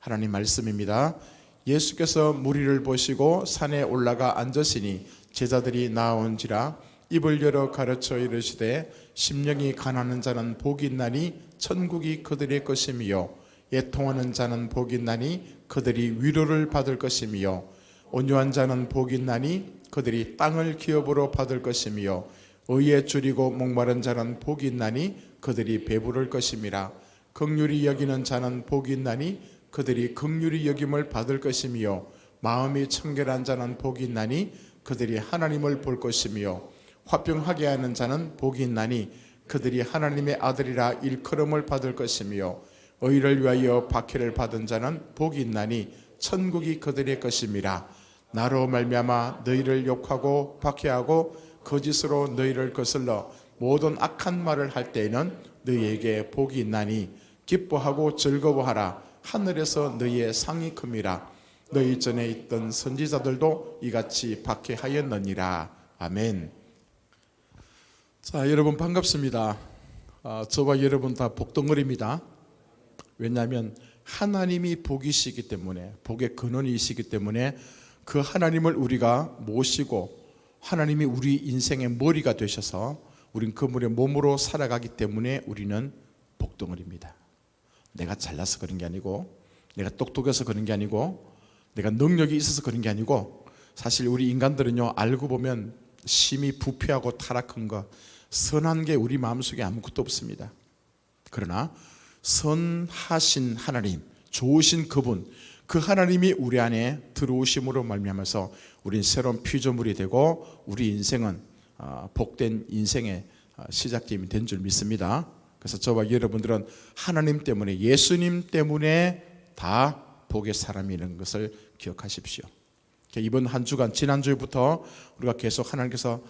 하나님 말씀입니다. 예수께서 무리를 보시고 산에 올라가 앉으시니 제자들이 나온지라 입을 열어 가르쳐 이르시되 심령이 가난한 자는 복이 있나니 천국이 그들의 것이며 애통하는 자는 복이 있나니 그들이 위로를 받을 것이며 온유한 자는 복이 있나니 그들이 땅을 기업으로 받을 것이며 의에 줄이고 목마른 자는 복이 있나니 그들이 배부를 것임이라. 긍휼히 여기는 자는 복이 있나니 그들이 긍휼히 여김을 받을 것이며 마음이 청결한 자는 복이 있나니 그들이 하나님을 볼 것이며 화평하게 하는 자는 복이 있나니 그들이 하나님의 아들이라 일컬음을 받을 것이며 의를 위하여 박해를 받은 자는 복이 있나니 천국이 그들의 것임이라. 나로 말미암아 너희를 욕하고 박해하고 거짓으로 너희를 거슬러 모든 악한 말을 할 때에는 너희에게 복이 있나니 기뻐하고 즐거워하라. 하늘에서 너희의 상이 큼이라. 너희 전에 있던 선지자들도 이같이 박해하였느니라. 아멘. 자, 여러분 반갑습니다. 저와 여러분 다 복덩어리입니다. 왜냐하면 하나님이 복이시기 때문에, 복의 근원이시기 때문에 그 하나님을 우리가 모시고 하나님이 우리 인생의 머리가 되셔서 우린 그분의 몸으로 살아가기 때문에 우리는 복덩어리입니다. 내가 잘나서 그런 게 아니고, 내가 똑똑해서 그런 게 아니고, 내가 능력이 있어서 그런 게 아니고, 사실 우리 인간들은요, 알고 보면 심히 부패하고 타락한 거, 선한 게 우리 마음속에 아무것도 없습니다. 그러나 선하신 하나님, 좋으신 그분, 그 하나님이 우리 안에 들어오심으로 말미암아서 우린 새로운 피조물이 되고 우리 인생은 복된 인생의 시작점이 된 줄 믿습니다. 그래서 저와 여러분들은 하나님 때문에, 예수님 때문에 다 복의 사람이라는 것을 기억하십시오. 이번 한 주간, 지난주부터 우리가 계속 하나님께서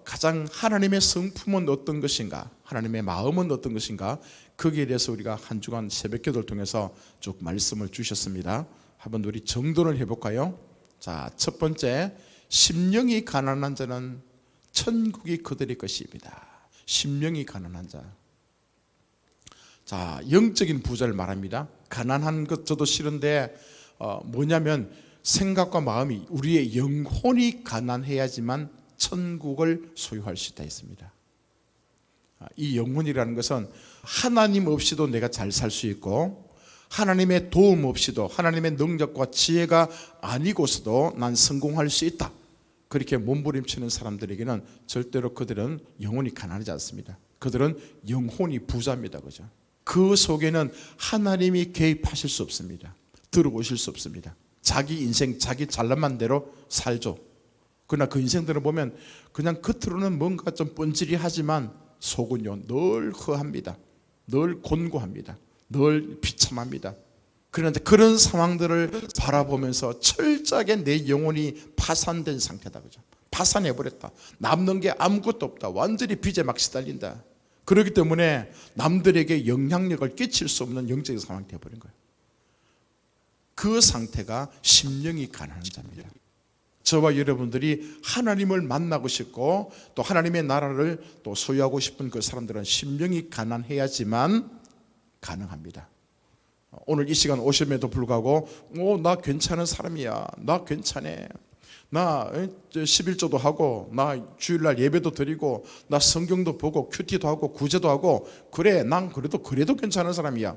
가장 하나님의 성품은 어떤 것인가, 하나님의 마음은 어떤 것인가, 거기에 대해서 우리가 한 주간 새벽기도를 통해서 쭉 말씀을 주셨습니다. 한번 우리 정돈을 해볼까요? 자, 첫 번째, 심령이 가난한 자는 천국이 그들의 것입니다. 심령이 가난한 자. 자, 영적인 부자를 말합니다. 가난한 것 저도 싫은데 뭐냐면 생각과 마음이, 우리의 영혼이 가난해야지만 천국을 소유할 수 있다 했습니다. 이 영혼이라는 것은 하나님 없이도 내가 잘 살 수 있고, 하나님의 도움 없이도, 하나님의 능력과 지혜가 아니고서도 난 성공할 수 있다, 그렇게 몸부림치는 사람들에게는 절대로 그들은 영혼이 가난하지 않습니다. 그들은 영혼이 부자입니다. 그죠? 그 속에는 하나님이 개입하실 수 없습니다. 들어오실 수 없습니다. 자기 인생, 자기 잘난만 대로 살죠. 그러나 그 인생들을 보면 그냥 겉으로는 뭔가 좀 뻔질이하지만 속은요 늘 허합니다. 늘 곤고합니다. 늘 비참합니다. 그런데 그런 상황들을 바라보면서 철저하게 내 영혼이 파산된 상태다. 그죠? 파산해버렸다. 남는 게 아무것도 없다. 완전히 빚에 막 시달린다. 그렇기 때문에 남들에게 영향력을 끼칠 수 없는 영적인 상황이 되어버린 거예요. 그 상태가 심령이 가난한 자입니다. 저와 여러분들이 하나님을 만나고 싶고 또 하나님의 나라를 또 소유하고 싶은 그 사람들은 심령이 가난해야지만 가능합니다. 오늘 이 시간 오심에도 불구하고 나 괜찮은 사람이야, 나 괜찮아, 나 11조도 하고, 나 주일날 예배도 드리고, 나 성경도 보고 큐티도 하고 구제도 하고, 그래 난 그래도 괜찮은 사람이야,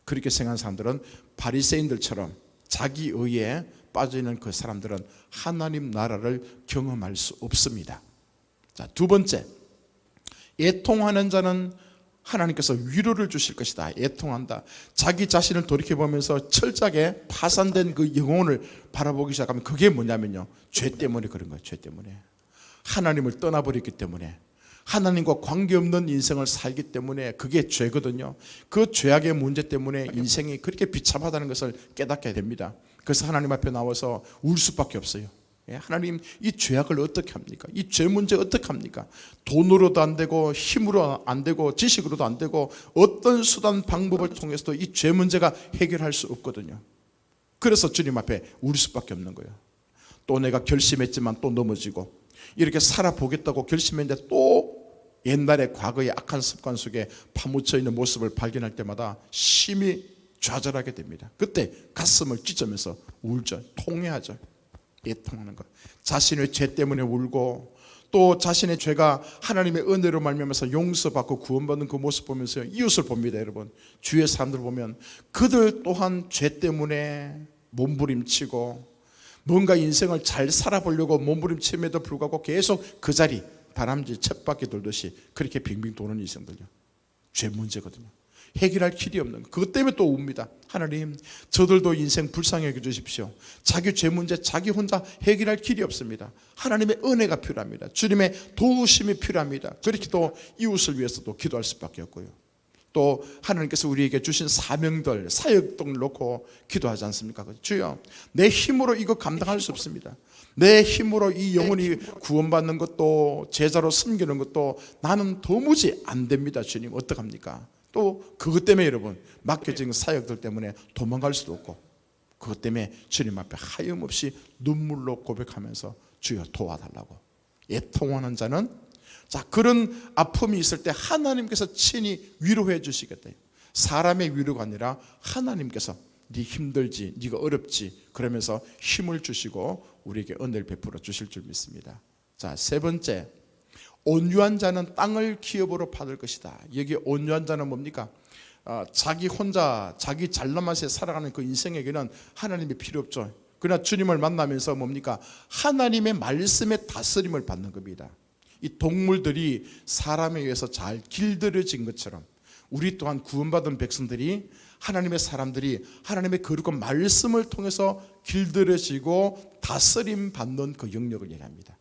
그렇게 생각하는 사람들은 바리새인들처럼 자기 의에 빠져있는 그 사람들은 하나님 나라를 경험할 수 없습니다. 자, 두 번째, 애통하는 자는 하나님께서 위로를 주실 것이다. 애통한다. 자기 자신을 돌이켜보면서 철저하게 파산된 그 영혼을 바라보기 시작하면 그게 뭐냐면요, 죄 때문에 그런 거예요. 죄 때문에. 하나님을 떠나버렸기 때문에, 하나님과 관계없는 인생을 살기 때문에 그게 죄거든요. 그 죄악의 문제 때문에 인생이 그렇게 비참하다는 것을 깨닫게 됩니다. 그래서 하나님 앞에 나와서 울 수밖에 없어요. 하나님, 이 죄악을 어떻게 합니까? 이 죄 문제 어떻게 합니까? 돈으로도 안 되고, 힘으로 안 되고, 지식으로도 안 되고, 어떤 수단 방법을 통해서도 이 죄 문제가 해결할 수 없거든요. 그래서 주님 앞에 울 수밖에 없는 거예요. 또 내가 결심했지만 또 넘어지고, 이렇게 살아보겠다고 결심했는데 또 옛날의 과거의 악한 습관 속에 파묻혀 있는 모습을 발견할 때마다 심히 좌절하게 됩니다. 그때 가슴을 찢으면서 울죠. 통회하죠. 애통하는 것. 자신의 죄 때문에 울고 또 자신의 죄가 하나님의 은혜로 말미암아서 용서받고 구원받는 그 모습 보면서 이웃을 봅니다. 여러분, 주위의 사람들 보면 그들 또한 죄 때문에 몸부림치고 뭔가 인생을 잘 살아보려고 몸부림침에도 불구하고 계속 그 자리 다람쥐 쳇바퀴 돌듯이 그렇게 빙빙 도는 인생들요. 죄 문제거든요. 해결할 길이 없는 것. 그것 때문에 또 웁니다. 하나님, 저들도 인생 불쌍히 여겨주십시오. 자기 죄 문제 자기 혼자 해결할 길이 없습니다. 하나님의 은혜가 필요합니다. 주님의 도우심이 필요합니다. 그렇게 또 이웃을 위해서도 기도할 수밖에 없고요. 또 하나님께서 우리에게 주신 사명들, 사역들을 놓고 기도하지 않습니까? 주여, 내 힘으로 이거 감당할 수 없습니다. 내 힘으로 이 영혼이 구원받는 것도 제자로 섬기는 것도 나는 도무지 안 됩니다. 주님, 어떡합니까? 또 그것 때문에 여러분, 맡겨진 사역들 때문에 도망갈 수도 없고, 그것 때문에 주님 앞에 하염없이 눈물로 고백하면서 주여 도와달라고 애통하는 자는, 자, 그런 아픔이 있을 때 하나님께서 친히 위로해 주시겠다. 사람의 위로가 아니라 하나님께서 네 힘들지, 네가 어렵지 그러면서 힘을 주시고 우리에게 은혜를 베풀어 주실 줄 믿습니다. 자, 세 번째, 온유한 자는 땅을 기업으로 받을 것이다. 여기 온유한 자는 뭡니까? 자기 혼자 자기 잘난 맛에 살아가는 그 인생에게는 하나님이 필요 없죠. 그러나 주님을 만나면서 뭡니까? 하나님의 말씀의 다스림을 받는 겁니다. 이 동물들이 사람에 의해서 잘 길들여진 것처럼 우리 또한 구원받은 백성들이, 하나님의 사람들이 하나님의 거룩한 말씀을 통해서 길들여지고 다스림 받는 그 영역을 얘기합니다.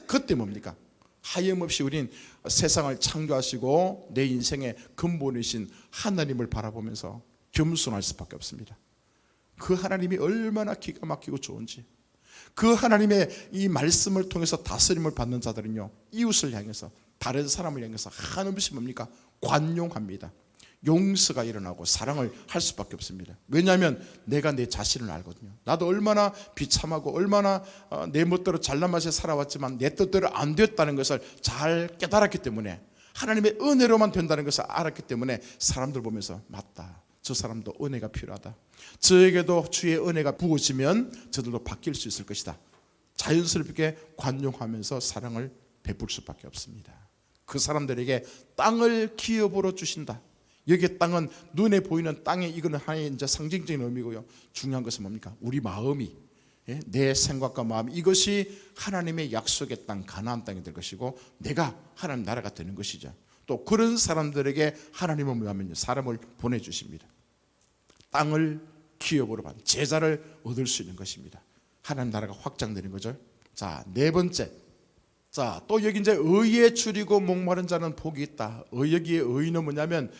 그때 뭡니까? 하염없이 우린 세상을 창조하시고 내 인생의 근본이신 하나님을 바라보면서 겸손할 수밖에 없습니다. 그 하나님이 얼마나 기가 막히고 좋은지, 그 하나님의 이 말씀을 통해서 다스림을 받는 자들은요, 이웃을 향해서, 다른 사람을 향해서 한없이 뭡니까? 관용합니다. 용서가 일어나고 사랑을 할 수밖에 없습니다. 왜냐하면 내가 내 자신을 알거든요. 나도 얼마나 비참하고 얼마나 내 멋대로 잘난 맛에 살아왔지만 내 뜻대로 안 됐다는 것을 잘 깨달았기 때문에, 하나님의 은혜로만 된다는 것을 알았기 때문에 사람들 보면서 맞다, 저 사람도 은혜가 필요하다, 저에게도 주의 은혜가 부어지면 저들도 바뀔 수 있을 것이다, 자연스럽게 관용하면서 사랑을 베풀 수밖에 없습니다. 그 사람들에게 땅을 기업으로 주신다. 여기에 땅은 눈에 보이는 땅에, 이거는 하나의 이제 상징적인 의미고요. 중요한 것은 뭡니까? 우리 마음이, 내 생각과 마음, 이것이 하나님의 약속의 땅, 가나안 땅이 될 것이고 내가 하나님 나라가 되는 것이죠. 또 그런 사람들에게 하나님은 뭐냐면요, 사람을 보내주십니다. 땅을 기업으로 받는 제자를 얻을 수 있는 것입니다. 하나님 나라가 확장되는 거죠. 자, 네 번째, 자, 또 여기 이제 의에 줄이고 목마른 자는 복이 있다. 여기의 의는 뭐냐면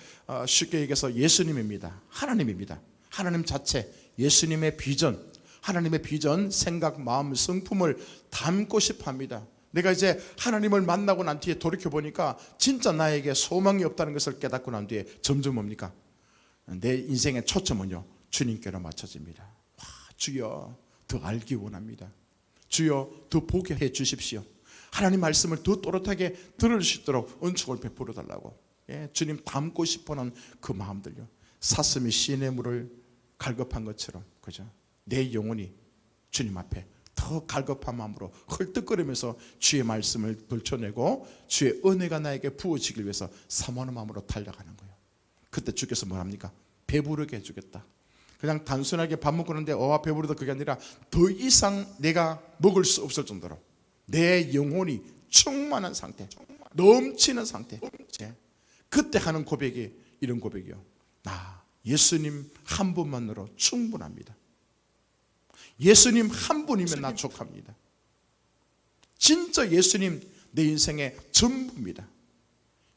쉽게 얘기해서 예수님입니다. 하나님입니다. 하나님 자체, 예수님의 비전, 하나님의 비전, 생각, 마음, 성품을 담고 싶어 합니다. 내가 이제 하나님을 만나고 난 뒤에 돌이켜 보니까 진짜 나에게 소망이 없다는 것을 깨닫고 난 뒤에 점점 뭡니까? 내 인생의 초점은요, 주님께로 맞춰집니다. 와, 주여, 더 알기 원합니다. 주여, 더 보게 해 주십시오. 하나님 말씀을 더 또렷하게 들을 수 있도록 은총을 베풀어 달라고, 주님 닮고 싶어하는 그 마음들요, 사슴이 시냇물을 갈급한 것처럼, 그죠? 내 영혼이 주님 앞에 더 갈급한 마음으로 헐떡거리면서 주의 말씀을 들춰내고 주의 은혜가 나에게 부어지길 위해서 사모하는 마음으로 달려가는 거예요. 그때 주께서 뭐합니까? 배부르게 해주겠다. 그냥 단순하게 밥 먹고 있는데 배부르다, 그게 아니라 더 이상 내가 먹을 수 없을 정도로 내 영혼이 충만한 상태, 넘치는 상태. 그때 하는 고백이 이런 고백이요, 나 예수님 한 분만으로 충분합니다. 예수님 한 분이면 나 족합니다. 진짜 예수님 내 인생의 전부입니다.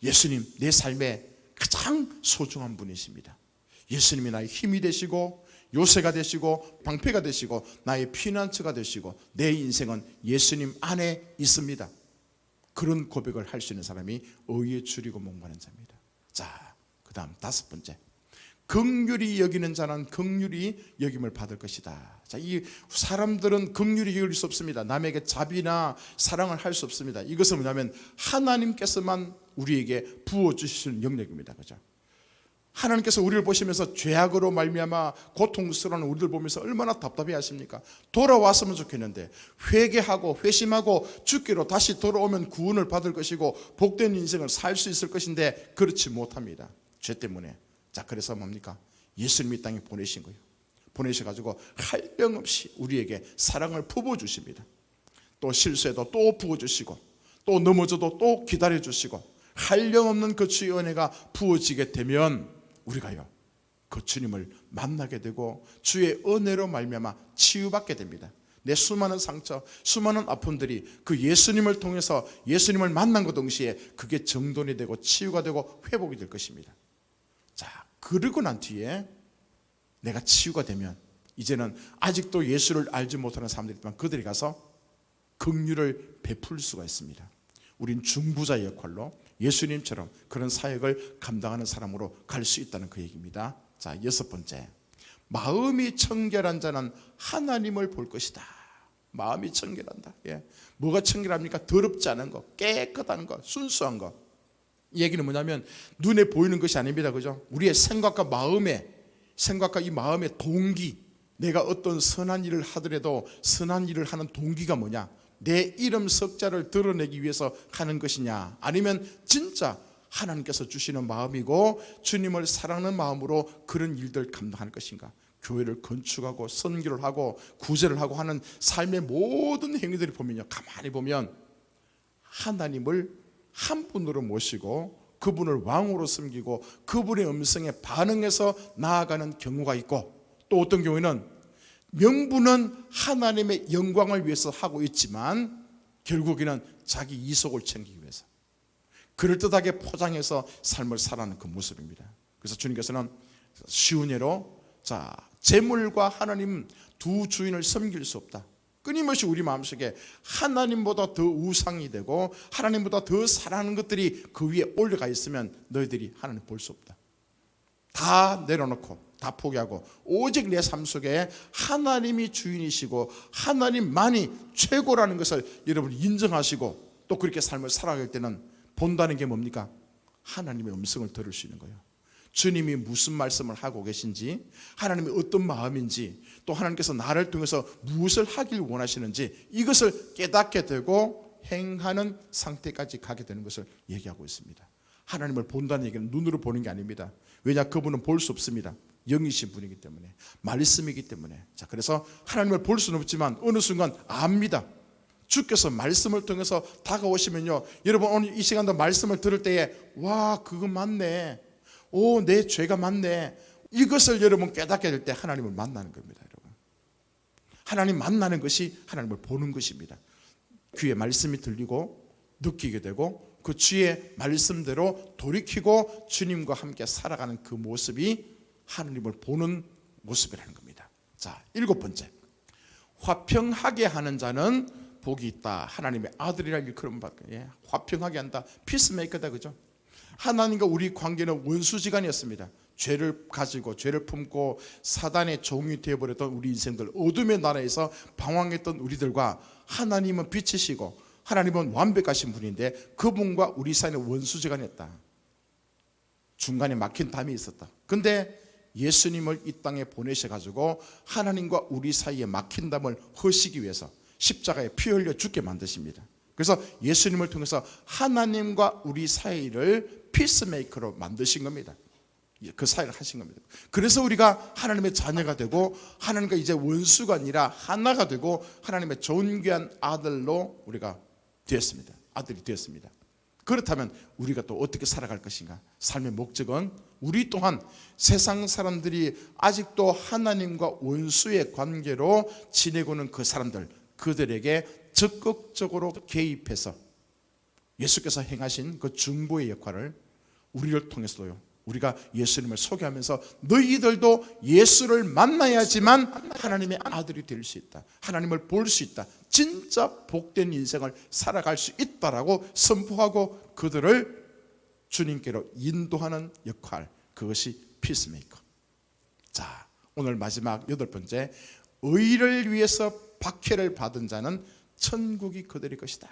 예수님 내 삶의 가장 소중한 분이십니다. 예수님이 나의 힘이 되시고 요새가 되시고 방패가 되시고 나의 피난처가 되시고 내 인생은 예수님 안에 있습니다. 그런 고백을 할 수 있는 사람이 의에 줄이고 목마른 자입니다. 자, 그 다음 다섯 번째, 긍휼히 여기는 자는 긍휼히 여김을 받을 것이다. 자, 이 사람들은 긍휼히 여길 수 없습니다. 남에게 자비나 사랑을 할 수 없습니다. 이것은 뭐냐면 하나님께서만 우리에게 부어주시는 영역입니다. 그죠? 하나님께서 우리를 보시면서 죄악으로 말미암아 고통스러운 우리를 보면서 얼마나 답답해 하십니까? 돌아왔으면 좋겠는데 회개하고 회심하고 주께로 다시 돌아오면 구원을 받을 것이고 복된 인생을 살 수 있을 것인데 그렇지 못합니다. 죄 때문에. 자, 그래서 뭡니까? 예수님이 땅에 보내신 거예요. 보내셔가지고 한량없이 우리에게 사랑을 부어주십니다. 또 실수해도 또 부어주시고 또 넘어져도 또 기다려주시고 한량없는 그 주의 은혜가 부어지게 되면 우리가요 그 주님을 만나게 되고 주의 은혜로 말미암아 치유받게 됩니다. 내 수많은 상처, 수많은 아픔들이 그 예수님을 통해서 예수님을 만난 그 동시에 그게 정돈이 되고 치유가 되고 회복이 될 것입니다. 자, 그러고 난 뒤에 내가 치유가 되면 이제는 아직도 예수를 알지 못하는 사람들이 있지만 그들이 가서 긍휼을 베풀 수가 있습니다. 우린 중부자의 역할로 예수님처럼 그런 사역을 감당하는 사람으로 갈 수 있다는 그 얘기입니다. 자, 6번째, 마음이 청결한 자는 하나님을 볼 것이다. 마음이 청결한다. 뭐가 청결합니까? 더럽지 않은 거, 깨끗한 거, 순수한 거. 이 얘기는 뭐냐면 눈에 보이는 것이 아닙니다. 그죠? 우리의 생각과 이 마음의 동기, 내가 어떤 선한 일을 하더라도 선한 일을 하는 동기가 뭐냐? 내 이름 석자를 드러내기 위해서 하는 것이냐, 아니면 진짜 하나님께서 주시는 마음이고 주님을 사랑하는 마음으로 그런 일들 감당하는 것인가? 교회를 건축하고 선교를 하고 구제를 하고 하는 삶의 모든 행위들을 보면요, 가만히 보면 하나님을 한 분으로 모시고 그분을 왕으로 섬기고 그분의 음성에 반응해서 나아가는 경우가 있고, 또 어떤 경우에는 명분은 하나님의 영광을 위해서 하고 있지만 결국에는 자기 이속을 챙기기 위해서 그럴듯하게 포장해서 삶을 살아가는 그 모습입니다. 그래서 주님께서는 쉬운 예로, 자, 재물과 하나님 두 주인을 섬길 수 없다. 끊임없이 우리 마음속에 하나님보다 더 우상이 되고 하나님보다 더 사랑하는 것들이 그 위에 올라가 있으면 너희들이 하나님 볼 수 없다. 다 내려놓고 다 포기하고 오직 내 삶 속에 하나님이 주인이시고 하나님만이 최고라는 것을 여러분이 인정하시고 또 그렇게 삶을 살아갈 때는 본다는 게 뭡니까? 하나님의 음성을 들을 수 있는 거예요. 주님이 무슨 말씀을 하고 계신지, 하나님이 어떤 마음인지, 또 하나님께서 나를 통해서 무엇을 하길 원하시는지 이것을 깨닫게 되고 행하는 상태까지 가게 되는 것을 얘기하고 있습니다. 하나님을 본다는 얘기는 눈으로 보는 게 아닙니다. 왜냐? 그분은 볼 수 없습니다. 영이신 분이기 때문에, 말씀이기 때문에. 자, 그래서 하나님을 볼 수는 없지만 어느 순간 압니다. 주께서 말씀을 통해서 다가오시면요, 여러분 오늘 이 시간도 말씀을 들을 때에 와, 그거 맞네, 오, 내 죄가 맞네, 이것을 여러분 깨닫게 될 때 하나님을 만나는 겁니다. 여러분, 하나님 만나는 것이 하나님을 보는 것입니다. 귀에 말씀이 들리고 느끼게 되고 그 주의 말씀대로 돌이키고 주님과 함께 살아가는 그 모습이 하나님을 보는 모습이라는 겁니다. 자, 7번째, 화평하게 하는 자는 복이 있다. 하나님의 아들이라 일컬음 받게. 화평하게 한다. 피스메이커다. 그죠? 하나님과 우리 관계는 원수지간이었습니다. 죄를 가지고 죄를 품고 사단의 종이 되어버렸던 우리 인생들, 어둠의 나라에서 방황했던 우리들과 하나님은 빛이시고 하나님은 완벽하신 분인데 그분과 우리 사이는 원수지간이었다. 중간에 막힌 담이 있었다. 근데 예수님을 이 땅에 보내셔가지고 하나님과 우리 사이에 막힌 담을 허시기 위해서 십자가에 피 흘려 죽게 만드십니다. 그래서 예수님을 통해서 하나님과 우리 사이를 피스메이커로 만드신 겁니다. 그 사이를 하신 겁니다. 그래서 우리가 하나님의 자녀가 되고 하나님과 이제 원수가 아니라 하나가 되고 하나님의 존귀한 아들로 우리가 되었습니다. 아들이 되었습니다. 그렇다면 우리가 또 어떻게 살아갈 것인가? 삶의 목적은 우리 또한 세상 사람들이 아직도 하나님과 원수의 관계로 지내고는 그 사람들, 그들에게 적극적으로 개입해서 예수께서 행하신 그 중보의 역할을 우리를 통해서도요, 우리가 예수님을 소개하면서 너희들도 예수를 만나야지만 하나님의 아들이 될 수 있다, 하나님을 볼 수 있다, 진짜 복된 인생을 살아갈 수 있다라고 선포하고 그들을 주님께로 인도하는 역할, 그것이 피스메이커. 자, 오늘 마지막 8번째, 의를 위해서 박해를 받은 자는 천국이 그들의 것이다.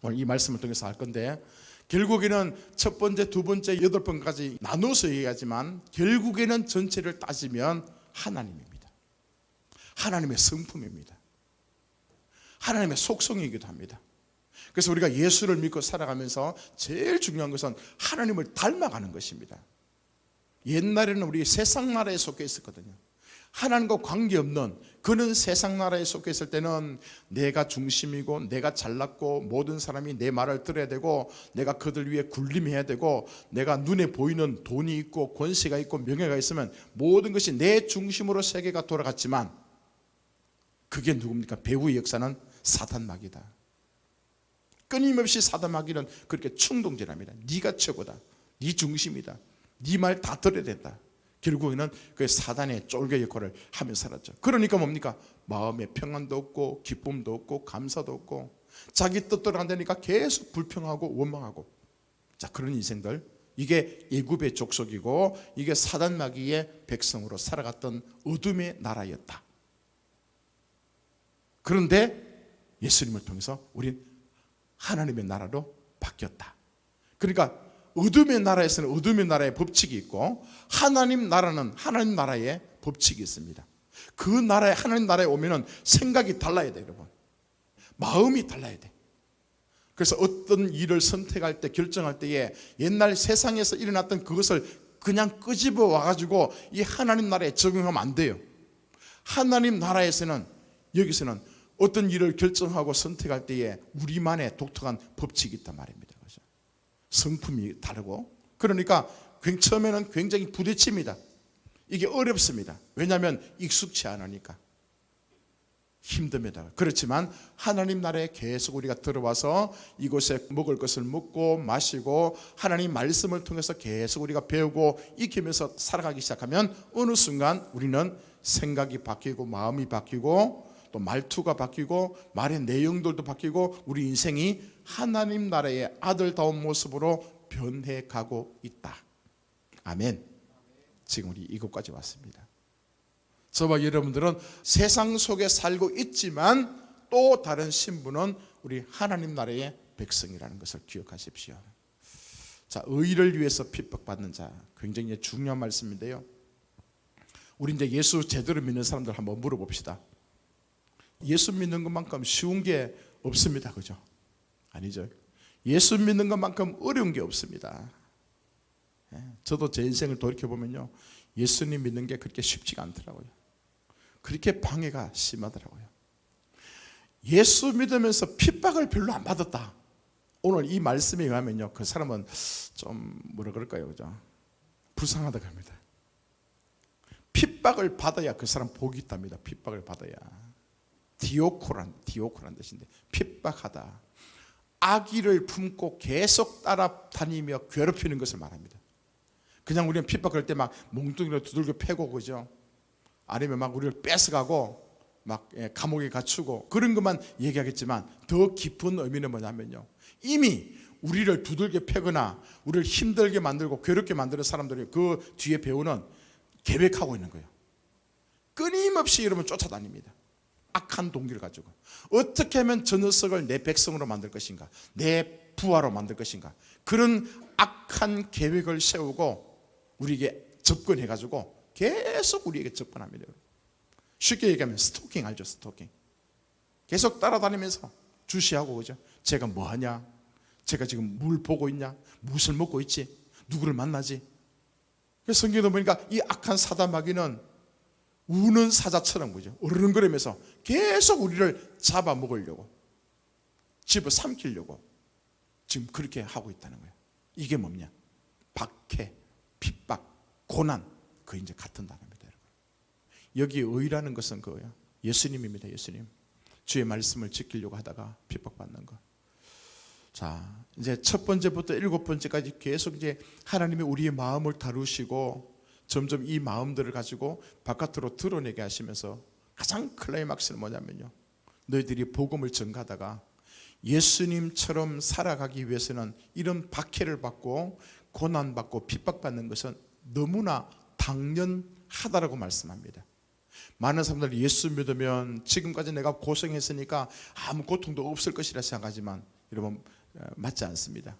오늘 이 말씀을 통해서 할 건데, 결국에는 첫 번째, 두 번째, 8번까지 나눠서 얘기하지만 결국에는 전체를 따지면 하나님입니다. 하나님의 성품입니다. 하나님의 속성이기도 합니다. 그래서 우리가 예수를 믿고 살아가면서 제일 중요한 것은 하나님을 닮아가는 것입니다. 옛날에는 우리 세상 나라에 속해 있었거든요. 하나님과 관계없는 그런 세상 나라에 속해 있을 때는 내가 중심이고 내가 잘났고 모든 사람이 내 말을 들어야 되고 내가 그들 위해 군림해야 되고 내가 눈에 보이는 돈이 있고 권세가 있고 명예가 있으면 모든 것이 내 중심으로 세계가 돌아갔지만 그게 누굽니까? 배후의 역사는 사단마귀다. 끊임없이 사단마귀는 그렇게 충동질합니다. 네가 최고다. 네 중심이다. 네 말 다 들어야 된다. 결국에는 그 사단의 쫄개 역할을 하며 살았죠. 그러니까 뭡니까? 마음에 평안도 없고 기쁨도 없고 감사도 없고 자기 뜻대로 안 되니까 계속 불평하고 원망하고, 자, 그런 인생들, 이게 애굽의 족속이고 이게 사단마귀의 백성으로 살아갔던 어둠의 나라였다. 그런데 예수님을 통해서 우린 하나님의 나라로 바뀌었다. 그러니까 어둠의 나라에서는 어둠의 나라의 법칙이 있고 하나님 나라는 하나님 나라의 법칙이 있습니다. 그 나라에, 하나님 나라에 오면은 생각이 달라야 돼, 여러분. 마음이 달라야 돼. 그래서 어떤 일을 선택할 때, 결정할 때에 옛날 세상에서 일어났던 그것을 그냥 끄집어 와가지고 이 하나님 나라에 적용하면 안 돼요. 하나님 나라에서는, 여기서는 어떤 일을 결정하고 선택할 때에 우리만의 독특한 법칙이 있단 말입니다. 그렇죠? 성품이 다르고, 그러니까 처음에는 굉장히 부딪힙니다. 이게 어렵습니다. 왜냐하면 익숙치 않으니까 힘듭니다. 그렇지만 하나님 나라에 계속 우리가 들어와서 이곳에 먹을 것을 먹고 마시고 하나님 말씀을 통해서 계속 우리가 배우고 익히면서 살아가기 시작하면 어느 순간 우리는 생각이 바뀌고 마음이 바뀌고 또 말투가 바뀌고 말의 내용들도 바뀌고 우리 인생이 하나님 나라의 아들다운 모습으로 변해가고 있다. 아멘. 지금 우리 이곳까지 왔습니다. 저와 여러분들은 세상 속에 살고 있지만 또 다른 신분은 우리 하나님 나라의 백성이라는 것을 기억하십시오. 자, 의를 위해서 핍박받는 자, 굉장히 중요한 말씀인데요. 우리 이제 예수 제대로 믿는 사람들 한번 물어봅시다. 예수 믿는 것만큼 쉬운 게 없습니다. 그죠? 아니죠. 예수 믿는 것만큼 어려운 게 없습니다. 저도 제 인생을 돌이켜보면요, 예수님 믿는 게 그렇게 쉽지가 않더라고요. 그렇게 방해가 심하더라고요. 예수 믿으면서 핍박을 별로 안 받았다. 오늘 이 말씀에 의하면요, 그 사람은 좀 뭐라 그럴까요, 그죠? 불쌍하다고 합니다. 핍박을 받아야 그 사람 복이 있답니다. 핍박을 받아야. 디오코란 뜻인데, 핍박하다. 악의를 품고 계속 따라다니며 괴롭히는 것을 말합니다. 그냥 우리는 핍박할 때 막 몽둥이로 두들겨 패고, 그죠? 아니면 막 우리를 뺏어가고 막 감옥에 갇히고 그런 것만 얘기하겠지만 더 깊은 의미는 뭐냐면요, 이미 우리를 두들겨 패거나 우리를 힘들게 만들고 괴롭게 만드는 사람들이 그 뒤에 배우는 계획하고 있는 거예요. 끊임없이 여러분 쫓아다닙니다. 악한 동기를 가지고 어떻게 하면 저 녀석을 내 백성으로 만들 것인가, 내 부하로 만들 것인가, 그런 악한 계획을 세우고 우리에게 접근해가지고 계속 우리에게 접근합니다. 쉽게 얘기하면 스토킹 알죠? 스토킹. 계속 따라다니면서 주시하고, 그죠? 제가 뭐하냐, 제가 지금 뭘 보고 있냐, 무엇을 먹고 있지, 누구를 만나지. 그래서 성경에 보니까 이 악한 사단마귀는 우는 사자처럼, 그죠? 어르렁거리면서 계속 우리를 잡아먹으려고, 집어삼키려고 지금 그렇게 하고 있다는 거예요. 이게 뭐냐? 박해, 핍박, 고난, 그 이제 같은 단어입니다, 여러분. 여기 의라는 것은 그거예요. 예수님입니다. 예수님. 주의 말씀을 지키려고 하다가 핍박받는 거. 자, 이제 첫 번째부터 7번째까지 계속 이제 하나님이 우리의 마음을 다루시고 점점 이 마음들을 가지고 바깥으로 드러내게 하시면서 가장 클라이막스는 뭐냐면요, 너희들이 복음을 전가하다가 예수님처럼 살아가기 위해서는 이런 박해를 받고 고난받고 핍박받는 것은 너무나 당연하다라고 말씀합니다. 많은 사람들이 예수 믿으면 지금까지 내가 고생했으니까 아무 고통도 없을 것이라 생각하지만 여러분, 맞지 않습니다.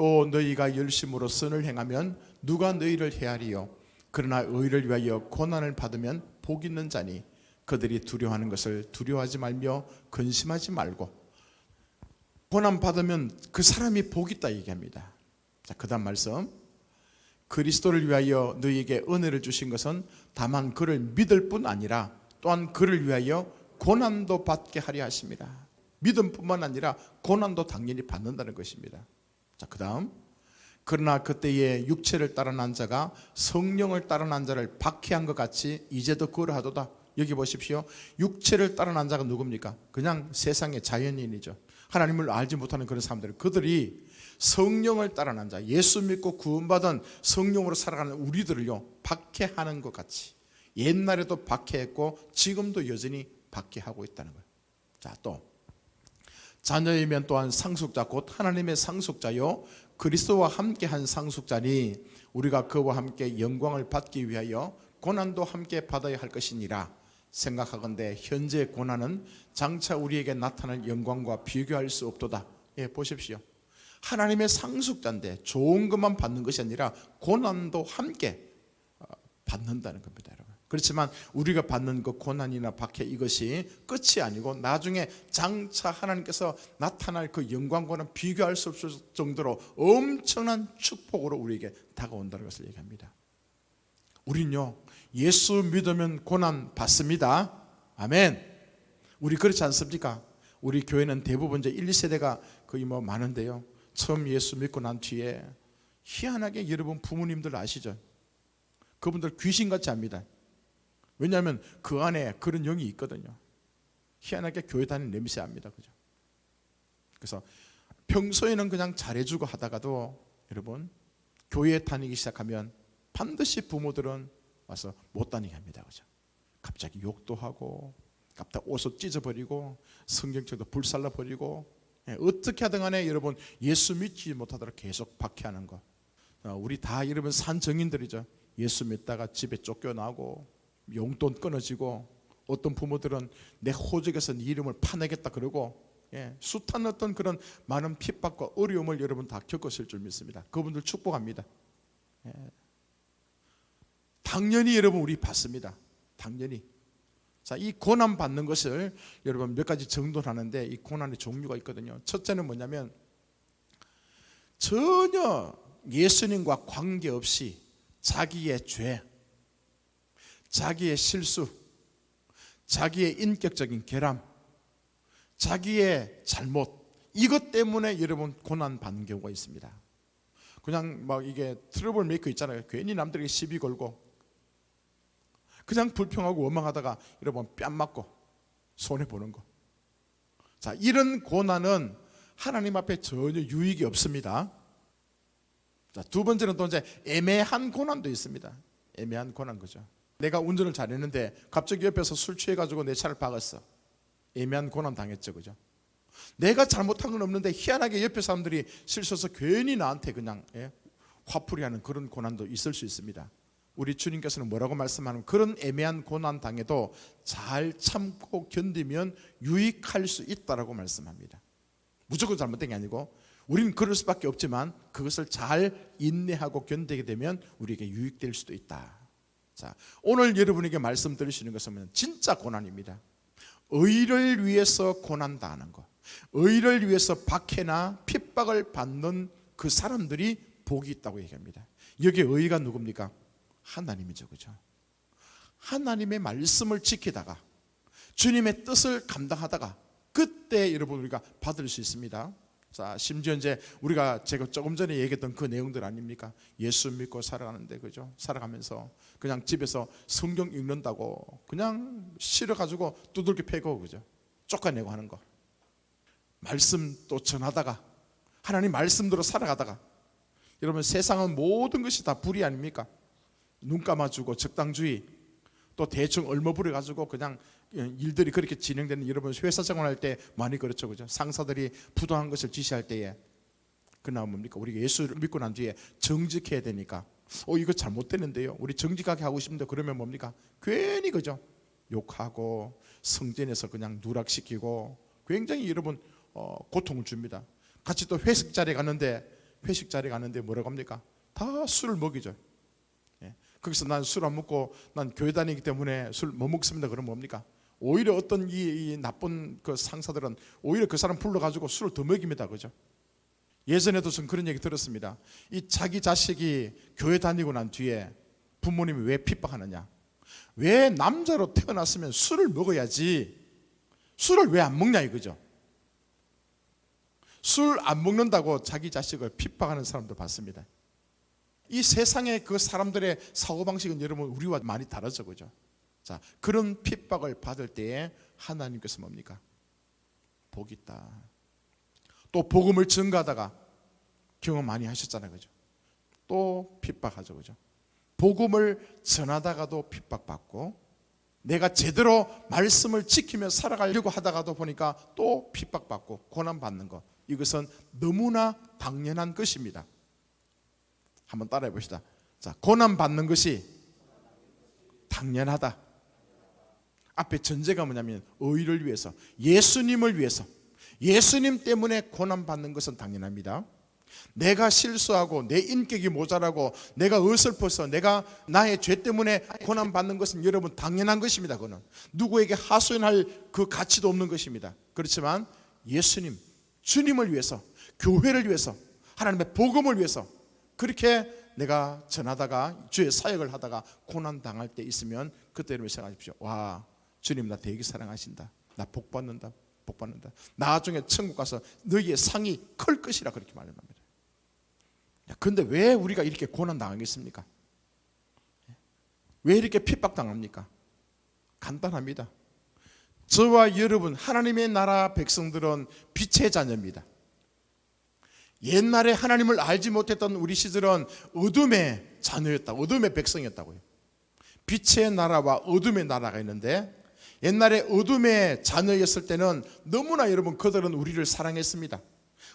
또 너희가 열심으로 선을 행하면 누가 너희를 헤아리요 그러나 의를 위하여 고난을 받으면 복 있는 자니 그들이 두려워하는 것을 두려워하지 말며 근심하지 말고. 고난 받으면 그 사람이 복 있다 얘기합니다. 자, 그다음 말씀. 그리스도를 위하여 너희에게 은혜를 주신 것은 다만 그를 믿을 뿐 아니라 또한 그를 위하여 고난도 받게 하려 하십니다. 믿음뿐만 아니라 고난도 당연히 받는다는 것입니다. 자, 그다음. 그러나 그때에 육체를 따라 난 자가 성령을 따라 난 자를 박해한 것 같이 이제도 그러하도다. 여기 보십시오. 육체를 따라 난 자가 누굽니까? 그냥 세상의 자연인이죠. 하나님을 알지 못하는 그런 사람들. 그들이 성령을 따라 난 자, 예수 믿고 구원받은 성령으로 살아가는 우리들을요 박해하는 것 같이, 옛날에도 박해했고 지금도 여전히 박해하고 있다는 거예요. 자, 또 자녀이면 또한 상속자 곧 하나님의 상속자요 그리스도와 함께한 상속자니 우리가 그와 함께 영광을 받기 위하여 고난도 함께 받아야 할 것이니라. 생각하건대 현재 고난은 장차 우리에게 나타날 영광과 비교할 수 없도다. 예, 보십시오. 하나님의 상속자인데 좋은 것만 받는 것이 아니라 고난도 함께 받는다는 겁니다, 여러분. 그렇지만 우리가 받는 그 고난이나 박해 이것이 끝이 아니고 나중에 장차 하나님께서 나타날 그 영광과는 비교할 수 없을 정도로 엄청난 축복으로 우리에게 다가온다는 것을 얘기합니다. 우린요 예수 믿으면 고난 받습니다. 아멘. 우리 그렇지 않습니까? 우리 교회는 대부분 이제 1, 2세대가 거의 많은데요, 처음 예수 믿고 난 뒤에 희한하게 여러분 부모님들 아시죠? 그분들 귀신같이 합니다. 왜냐하면 그 안에 그런 영이 있거든요. 희한하게 교회 다니는 냄새 합니다. 그죠? 그래서 평소에는 그냥 잘해주고 하다가도 여러분 교회 다니기 시작하면 반드시 부모들은 와서 못 다니게 합니다. 그죠? 갑자기 욕도 하고 갑자기 옷을 찢어버리고 성경책도 불살라버리고, 어떻게 하든 간에 여러분 예수 믿지 못하도록 계속 박해하는 거. 우리 다 여러분 산 정인들이죠. 예수 믿다가 집에 쫓겨나고 용돈 끊어지고, 어떤 부모들은 내 호적에서 네 이름을 파내겠다 그러고, 숱한 어떤 그런 많은 핍박과 어려움을 여러분 다 겪으실 줄 믿습니다. 그분들 축복합니다. 당연히 여러분 우리 받습니다. 당연히. 자, 이 고난 받는 것을 여러분 몇 가지 정도를 하는데 이 고난의 종류가 있거든요. 첫째는 뭐냐면 전혀 예수님과 관계없이 자기의 죄, 자기의 실수, 자기의 인격적인 결함, 자기의 잘못, 이것 때문에 여러분 고난 받는 경우가 있습니다. 그냥 이게 트러블 메이커 있잖아요. 괜히 남들에게 시비 걸고 그냥 불평하고 원망하다가 여러분 뺨 맞고 손해보는 거. 자, 이런 고난은 하나님 앞에 전혀 유익이 없습니다. 자, 두 번째는 또 이제 애매한 고난도 있습니다. 애매한 고난 거죠. 내가 운전을 잘했는데 갑자기 옆에서 술 취해가지고 내 차를 박았어. 애매한 고난 당했죠, 그죠? 내가 잘못한 건 없는데 희한하게 옆에 사람들이 실수해서 괜히 나한테 그냥 화풀이하는 그런 고난도 있을 수 있습니다. 우리 주님께서는 뭐라고 말씀하는, 그런 애매한 고난 당해도 잘 참고 견디면 유익할 수 있다라고 말씀합니다. 무조건 잘못된 게 아니고 우리는 그럴 수밖에 없지만 그것을 잘 인내하고 견디게 되면 우리에게 유익될 수도 있다. 자, 오늘 여러분에게 말씀 드리시는 것은 진짜 고난입니다. 의를 위해서 고난 당하는 것, 의를 위해서 박해나 핍박을 받는 그 사람들이 복이 있다고 얘기합니다. 여기 의가 누굽니까? 하나님이죠, 그죠? 하나님의 말씀을 지키다가 주님의 뜻을 감당하다가 그때 여러분 우리가 받을 수 있습니다. 자, 심지어 이제 제가 조금 전에 얘기했던 그 내용들 아닙니까? 예수 믿고 살아가는데, 그죠? 살아가면서 그냥 집에서 성경 읽는다고 그냥 싫어가지고 두들겨 패고, 그죠? 쫓아내고 하는 거. 말씀 또 전하다가 하나님 말씀대로 살아가다가 여러분 세상은 모든 것이 다 불의 아닙니까? 눈 감아주고 적당주의, 또 대충 얼머부려가지고 그냥 일들이 그렇게 진행되는, 여러분 회사 생활할 때 많이 그렇죠, 그죠? 상사들이 부당한 것을 지시할 때에 그나마 뭡니까? 우리가 예수를 믿고 난 뒤에 정직해야 되니까 이거 잘못되는데요, 우리 정직하게 하고 싶은데 그러면 뭡니까? 괜히, 그죠? 욕하고 성전에서 그냥 누락시키고 굉장히 여러분 고통을 줍니다. 같이 또 회식 자리에 갔는데 회식 자리에 가는데 뭐라고 합니까? 다 술을 먹이죠. 예. 거기서 난 술 안 먹고 난 교회 다니기 때문에 술 못 먹습니다. 그러면 뭡니까? 오히려 어떤 이 나쁜 그 상사들은 오히려 그 사람 불러가지고 술을 더 먹입니다. 그죠? 예전에도 전 그런 얘기 들었습니다. 이 자기 자식이 교회 다니고 난 뒤에 부모님이 왜 핍박하느냐? 왜 남자로 태어났으면 술을 먹어야지 술을 왜 안 먹냐 이거죠. 술 안 먹는다고 자기 자식을 핍박하는 사람도 봤습니다. 이 세상의 그 사람들의 사고방식은 여러분 우리와 많이 다르죠. 그죠? 자, 그런 핍박을 받을 때에 하나님께서 뭡니까? 복이 있다. 또 복음을 증거하다가 경험 많이 하셨잖아요. 그죠? 또 핍박하죠. 그죠? 복음을 전하다가도 핍박받고 내가 제대로 말씀을 지키며 살아가려고 하다가도 보니까 또 핍박받고 고난받는 것, 이것은 너무나 당연한 것입니다. 한번 따라해 봅시다. 자, 고난받는 것이 당연하다. 앞에 전제가 뭐냐면 의를 위해서, 예수님을 위해서, 예수님 때문에 고난받는 것은 당연합니다. 내가 실수하고 내 인격이 모자라고 내가 어설퍼서 내가 나의 죄 때문에 고난받는 것은 여러분 당연한 것입니다. 그거는 누구에게 하소연할 그 가치도 없는 것입니다. 그렇지만 예수님, 주님을 위해서, 교회를 위해서, 하나님의 복음을 위해서 그렇게 내가 전하다가 주의 사역을 하다가 고난당할 때 있으면 그때 여러분 생각하십시오. 와, 주님 나 되게 사랑하신다. 나 복받는다. 복받는다. 나중에 천국 가서 너희의 상이 클 것이라 그렇게 말합니다. 그런데 왜 우리가 이렇게 고난당하겠습니까? 왜 이렇게 핍박당합니까? 간단합니다. 저와 여러분 하나님의 나라 백성들은 빛의 자녀입니다. 옛날에 하나님을 알지 못했던 우리 시절은 어둠의 자녀였다, 어둠의 백성이었다고요. 빛의 나라와 어둠의 나라가 있는데 옛날에 어둠의 자녀였을 때는 너무나 여러분 그들은 우리를 사랑했습니다.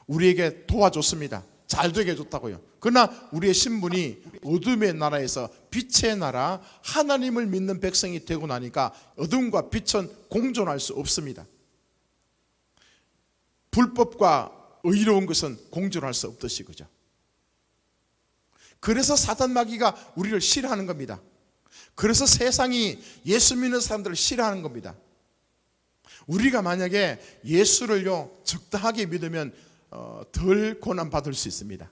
우리에게 도와줬습니다. 잘 되게 해줬다고요. 그러나 우리의 신분이 어둠의 나라에서 빛의 나라, 하나님을 믿는 백성이 되고 나니까 어둠과 빛은 공존할 수 없습니다. 불법과 의로운 것은 공존할 수 없듯이, 그죠? 그래서 사단 마귀가 우리를 싫어하는 겁니다. 그래서 세상이 예수 믿는 사람들을 싫어하는 겁니다. 우리가 만약에 예수를요 적당하게 믿으면 덜 고난받을 수 있습니다.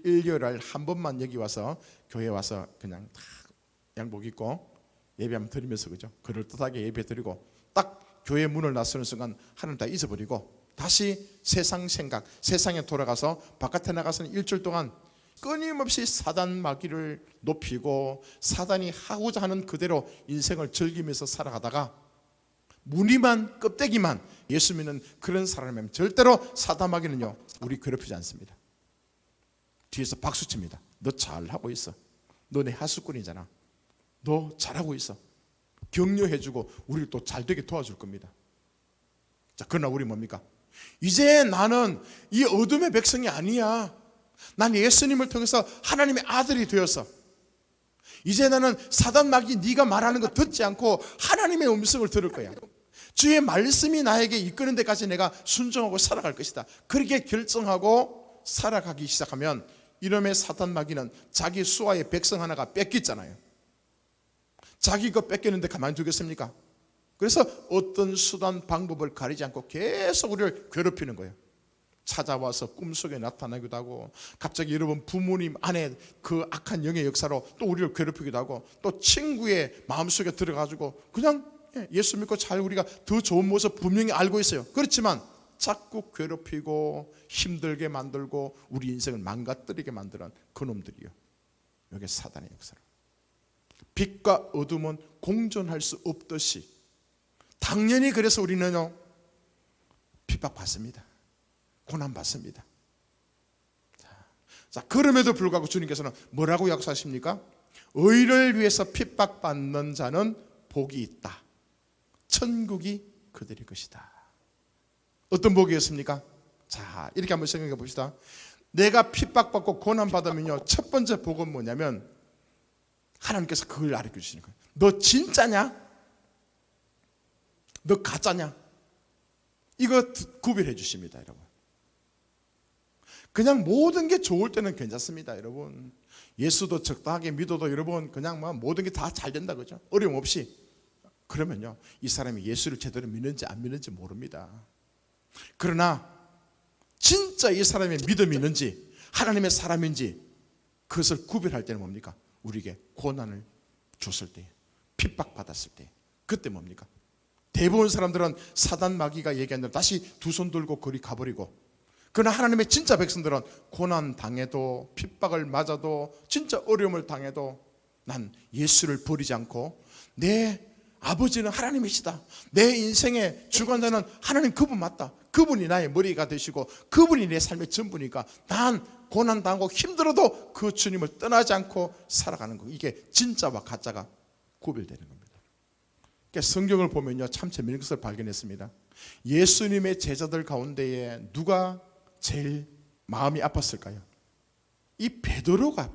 일요일날 한 번만 여기 와서 교회 와서 그냥 다 양복 입고 예배 한번 드리면서, 그죠? 그럴듯하게 예배 드리고 딱 교회 문을 나서는 순간 하나님 다 잊어버리고 다시 세상 생각, 세상에 돌아가서 바깥에 나가서는 일주일 동안 끊임없이 사단 마귀를 높이고 사단이 하고자 하는 그대로 인생을 즐기면서 살아가다가 무늬만 껍데기만 예수 믿는 그런 사람이면 절대로 사단 마귀는요 우리 괴롭히지 않습니다. 뒤에서 박수칩니다. 너 잘하고 있어. 너 내 하수꾼이잖아. 너 잘하고 있어. 격려해주고 우리를 또 잘되게 도와줄 겁니다. 자, 그러나 우리 뭡니까? 이제 나는 이 어둠의 백성이 아니야. 난 예수님을 통해서 하나님의 아들이 되었어. 이제 나는 사단 마귀 네가 말하는 거 듣지 않고 하나님의 음성을 들을 거야. 주의 말씀이 나에게 이끄는 데까지 내가 순종하고 살아갈 것이다. 그렇게 결정하고 살아가기 시작하면 이놈의 사단 마귀는 자기 수하의 백성 하나가 뺏겼잖아요. 자기 거 뺏겼는데 가만히 두겠습니까? 그래서 어떤 수단 방법을 가리지 않고 계속 우리를 괴롭히는 거예요. 찾아와서 꿈속에 나타나기도 하고 갑자기 여러분 부모님 안에 그 악한 영의 역사로 또 우리를 괴롭히기도 하고 또 친구의 마음속에 들어가지고 그냥 예수 믿고 잘 우리가 더 좋은 모습 분명히 알고 있어요. 그렇지만 자꾸 괴롭히고 힘들게 만들고 우리 인생을 망가뜨리게 만드는 그놈들이요. 이게 사단의 역사로. 빛과 어둠은 공존할 수 없듯이 당연히 그래서 우리는요 핍박받습니다. 고난받습니다. 자, 그럼에도 불구하고 주님께서는 뭐라고 약속하십니까? 의를 위해서 핍박받는 자는 복이 있다. 천국이 그들의 것이다. 어떤 복이었습니까? 자, 이렇게 한번 생각해 봅시다. 내가 핍박받고 고난받으면요 첫 번째 복은 뭐냐면 하나님께서 그걸 알려 주시는 거예요. 너 진짜냐? 너 가짜냐? 이거 구별해 주십니다, 여러분. 그냥 모든 게 좋을 때는 괜찮습니다, 여러분. 예수도 적당하게 믿어도 여러분 그냥 뭐 모든 게 다 잘 된다, 그죠? 어려움 없이. 그러면요, 이 사람이 예수를 제대로 믿는지 안 믿는지 모릅니다. 그러나 진짜 이 사람의 믿음이 있는지 하나님의 사람인지 그것을 구별할 때는 뭡니까? 우리에게 고난을 줬을 때, 핍박받았을 때, 그때 뭡니까? 대부분 사람들은 사단 마귀가 얘기한 대로 다시 두 손 들고 거리 가버리고, 그러나 하나님의 진짜 백성들은 고난 당해도 핍박을 맞아도 진짜 어려움을 당해도 난 예수를 버리지 않고 내 아버지는 하나님이시다, 내 인생의 주관자는 하나님, 그분 맞다, 그분이 나의 머리가 되시고 그분이 내 삶의 전부니까 난 고난 당하고 힘들어도 그 주님을 떠나지 않고 살아가는 거, 이게 진짜와 가짜가 구별되는 겁니다. 그러니까 성경을 보면요, 참 재미있는 것을 발견했습니다. 예수님의 제자들 가운데에 누가 제일 마음이 아팠을까요? 이 베드로가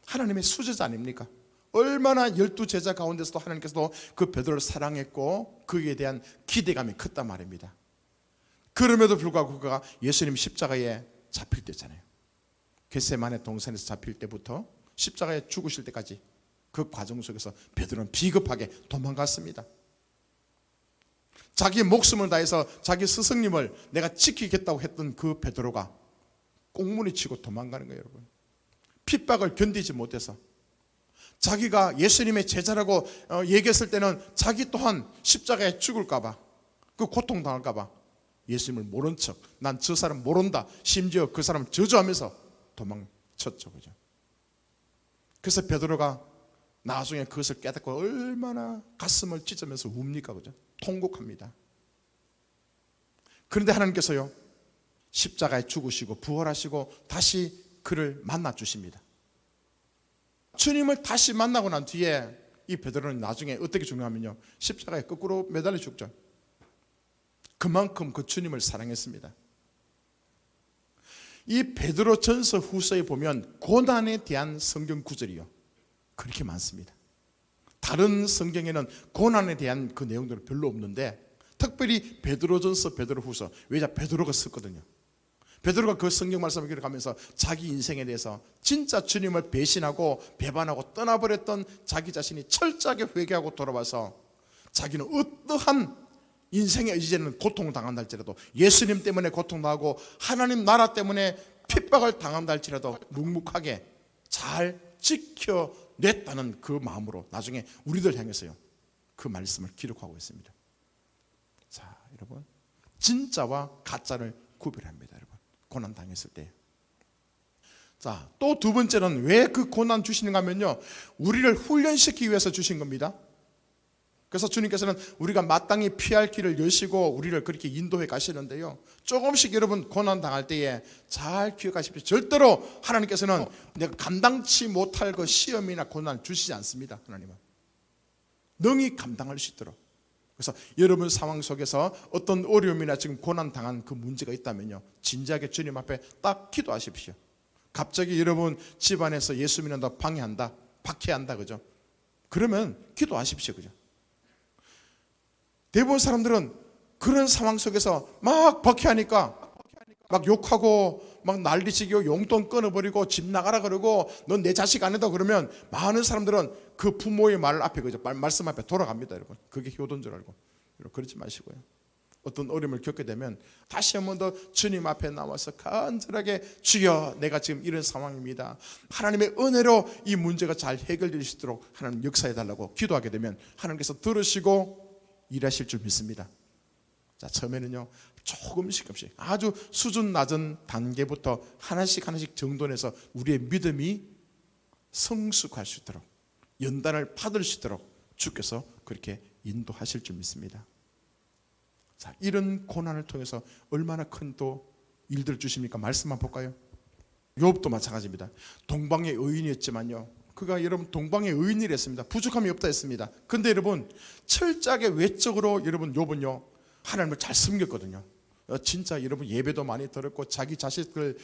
하나님의 수제자 아닙니까? 얼마나 12제자 가운데서도 하나님께서도 그 베드로를 사랑했고 그에 대한 기대감이 컸단 말입니다. 그럼에도 불구하고 그가 예수님 십자가에 잡힐 때잖아요. 겟세마네 동산에서 잡힐 때부터 십자가에 죽으실 때까지 그 과정 속에서 베드로는 비겁하게 도망갔습니다. 자기 목숨을 다해서 자기 스승님을 내가 지키겠다고 했던 그 베드로가 꽁무니 치고 도망가는 거예요, 여러분. 핍박을 견디지 못해서 자기가 예수님의 제자라고 얘기했을 때는 자기 또한 십자가에 죽을까봐, 그 고통당할까봐 예수님을 모른 척, 난 저 사람 모른다, 심지어 그 사람 저주하면서 도망쳤죠, 그죠? 그래서 베드로가 나중에 그것을 깨닫고 얼마나 가슴을 찢으면서 웁니까, 그죠? 통곡합니다. 그런데 하나님께서요, 십자가에 죽으시고 부활하시고 다시 그를 만나 주십니다. 주님을 다시 만나고 난 뒤에 이 베드로는 나중에 어떻게 죽냐면요, 십자가에 거꾸로 매달려 죽죠. 그만큼 그 주님을 사랑했습니다. 이 베드로 전서 후서에 보면 고난에 대한 성경 구절이요, 그렇게 많습니다. 다른 성경에는 고난에 대한 그 내용들은 별로 없는데 특별히 베드로전서, 베드로후서, 왜냐 베드로가 썼거든요. 베드로가 그 성경 말씀을 기록하면서 자기 인생에 대해서 진짜 주님을 배신하고 배반하고 떠나버렸던 자기 자신이 철저하게 회개하고 돌아와서 자기는 어떠한 인생의 이제는 고통당한다 할지라도, 예수님 때문에 고통당하고 하나님 나라 때문에 핍박을 당한다 할지라도 묵묵하게 잘 지켜냈다는 그 마음으로 나중에 우리들 향해서요, 그 말씀을 기록하고 있습니다. 자, 여러분, 진짜와 가짜를 구별합니다, 여러분. 고난 당했을 때. 자, 또 두 번째는 왜 그 고난 주시는가 하면요, 우리를 훈련시키기 위해서 주신 겁니다. 그래서 주님께서는 우리가 마땅히 피할 길을 여시고 우리를 그렇게 인도해 가시는데요, 조금씩 여러분 고난 당할 때에 잘 기억하십시오. 절대로 하나님께서는 내가 감당치 못할 그 시험이나 고난을 주시지 않습니다. 하나님은 능히 감당할 수 있도록. 그래서 여러분 상황 속에서 어떤 어려움이나 지금 고난 당한 그 문제가 있다면요, 진지하게 주님 앞에 딱 기도하십시오. 갑자기 여러분 집안에서 예수 믿는다 방해한다, 박해한다, 그죠? 그러면 기도하십시오, 그죠? 대부분 사람들은 그런 상황 속에서 막 박해하니까 막 욕하고 막 난리치고 용돈 끊어버리고 집 나가라 그러고 넌 내 자식 아니다 그러면 많은 사람들은 그 부모의 말 앞에, 그죠? 말씀 앞에 돌아갑니다, 여러분. 그게 효도인 줄 알고. 그러지 마시고요. 어떤 어려움을 겪게 되면 다시 한 번 더 주님 앞에 나와서 간절하게, 주여 내가 지금 이런 상황입니다, 하나님의 은혜로 이 문제가 잘 해결될 수 있도록 하나님 역사해 달라고 기도하게 되면 하나님께서 들으시고 일하실 줄 믿습니다. 자, 처음에는요 조금씩 아주 수준 낮은 단계부터 하나씩 정돈해서 우리의 믿음이 성숙할 수 있도록, 연단을 받을 수 있도록 주께서 그렇게 인도하실 줄 믿습니다. 자, 이런 고난을 통해서 얼마나 큰 또 일들을 주십니까? 말씀만 볼까요? 욥도 마찬가지입니다. 동방의 의인이었지만요, 그가 여러분 동방의 의인이라 했습니다. 부족함이 없다 했습니다. 근데 여러분 철저하게 외적으로 여러분 욥은요 하나님을 잘 섬겼거든요. 진짜 여러분 예배도 많이 드렸고 자기 자식들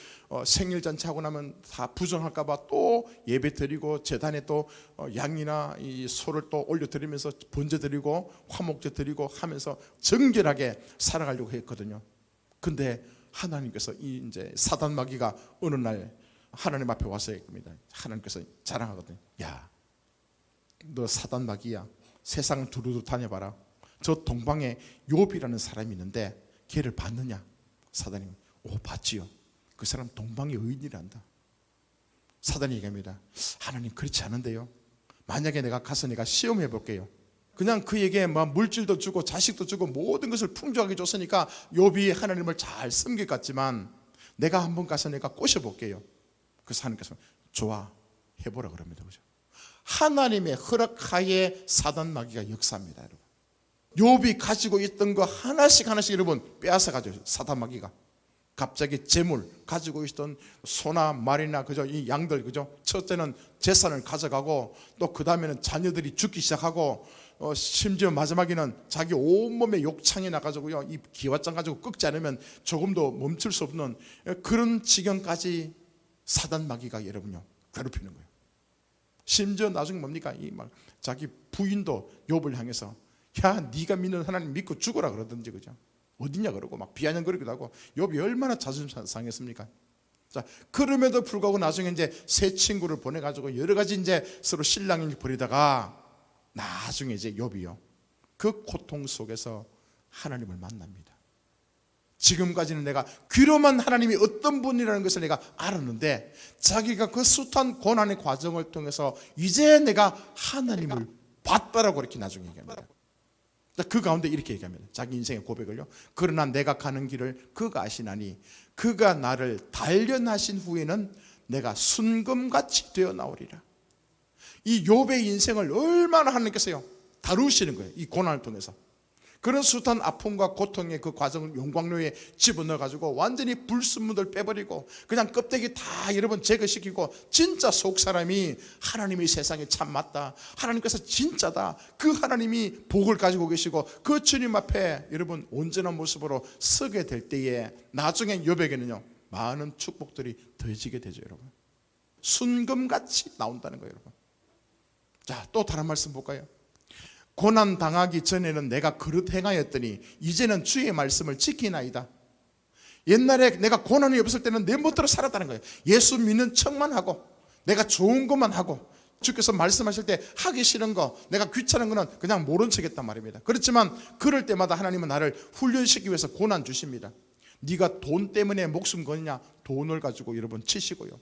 생일 잔치하고 나면 다 부정할까봐 또 예배 드리고 제단에 또 양이나 이 소를 또 올려 드리면서 번제 드리고 화목제 드리고 하면서 정결하게 살아가려고 했거든요. 근데 하나님께서 이제 사단 마귀가 어느 날 하나님 앞에 와서 겁니다. 하나님께서 자랑하거든요. 야, 너 사단 마귀야. 세상 두루두 다녀봐라. 저 동방에 욥이라는 사람이 있는데 걔를 봤느냐? 사단이 봤지요. 그 사람 동방의 의인이란다. 사단이 얘기합니다. 하나님 그렇지 않은데요. 만약에 내가 가서 내가 시험해 볼게요. 그냥 그에게 막 물질도 주고 자식도 주고 모든 것을 풍족하게 줬으니까 욥이 하나님을 잘 섬길 것 같지만 내가 한번 가서 내가 꼬셔볼게요. 그래서 하나님께서 좋아 해보라 그럽니다. 그죠? 하나님의 허락하에 사단 마귀가 역사합니다. 여러분. 욥이 가지고 있던 거 하나씩 여러분 빼앗아 가지고 사단 마귀가 갑자기 재물 가지고 있던 소나 말이나 그죠, 이 양들 그죠, 첫째는 재산을 가져가고 또 그 다음에는 자녀들이 죽기 시작하고 심지어 마지막에는 자기 온몸에 욕창이 나가지고요, 이 기와장 가지고 꺾지 않으면 조금도 멈출 수 없는 그런 지경까지 사단 마귀가 여러분요 괴롭히는 거예요. 심지어 나중에 뭡니까, 이 막 자기 부인도 욥을 향해서 야 네가 믿는 하나님 믿고 죽어라 그러든지 그죠, 어디냐 그러고 막 비아냥거리기도 하고 욥이 얼마나 자존심 상했습니까? 자, 그럼에도 불구하고 나중에 이제 새 친구를 보내가지고 여러 가지 이제 서로 실랑이를 벌이다가 나중에 이제 욥이요 그 고통 속에서 하나님을 만납니다. 지금까지는 내가 귀로만 하나님이 어떤 분이라는 것을 내가 알았는데 자기가 그 숱한 고난의 과정을 통해서 이제 내가 하나님을 봤다라고 이렇게 나중에 얘기합니다. 그 가운데 이렇게 얘기합니다. 자기 인생의 고백을요. 그러나 내가 가는 길을 그가 아시나니 그가 나를 단련하신 후에는 내가 순금같이 되어 나오리라. 이 욥의 인생을 얼마나 하나님께서요 다루시는 거예요. 이 고난을 통해서. 그런 숱한 아픔과 고통의 그 과정을 용광로에 집어넣어가지고 완전히 불순물을 빼버리고 그냥 껍데기 다 여러분 제거시키고 진짜 속사람이 하나님이 세상에 참 맞다, 하나님께서 진짜다, 그 하나님이 복을 가지고 계시고 그 주님 앞에 여러분 온전한 모습으로 서게 될 때에 나중에 욥에게는요 많은 축복들이 더해지게 되죠. 여러분 순금같이 나온다는 거예요. 여러분. 자, 또 다른 말씀 볼까요? 고난 당하기 전에는 내가 그릇 행하였더니 이제는 주의 말씀을 지키나이다. 옛날에 내가 고난이 없을 때는 내 멋대로 살았다는 거예요. 예수 믿는 척만 하고 내가 좋은 것만 하고 주께서 말씀하실 때 하기 싫은 거 내가 귀찮은 거는 그냥 모른 척했단 말입니다. 그렇지만 그럴 때마다 하나님은 나를 훈련시키기 위해서 고난 주십니다. 네가 돈 때문에 목숨 거느냐, 돈을 가지고 여러분 치시고요.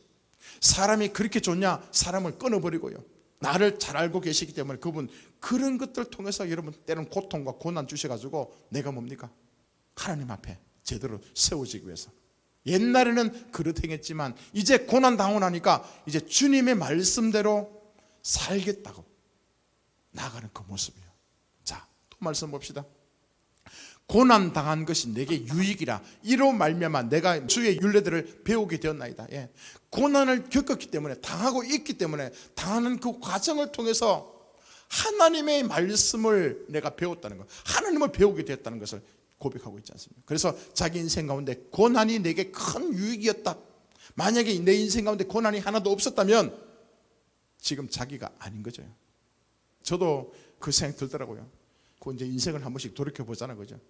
사람이 그렇게 좋냐, 사람을 끊어버리고요. 나를 잘 알고 계시기 때문에 그분 그런 것들 통해서 여러분 때로는 고통과 고난 주셔가지고 내가 뭡니까? 하나님 앞에 제대로 세워지기 위해서. 옛날에는 그릇 행했지만 이제 고난 당하고 나니까 이제 주님의 말씀대로 살겠다고 나가는 그 모습이에요. 자, 또 말씀 봅시다. 고난 당한 것이 내게 유익이라 이로 말미암아 내가 주의 율례들을 배우게 되었나이다. 예. 고난을 겪었기 때문에 당하고 있기 때문에 당하는 그 과정을 통해서 하나님의 말씀을 내가 배웠다는 것, 하나님을 배우게 되었다는 것을 고백하고 있지 않습니까? 그래서 자기 인생 가운데 고난이 내게 큰 유익이었다. 만약에 내 인생 가운데 고난이 하나도 없었다면 지금 자기가 아닌 거죠. 저도 그 생각 들더라고요. 그 이제 인생을 한 번씩 돌이켜 보자는 거죠.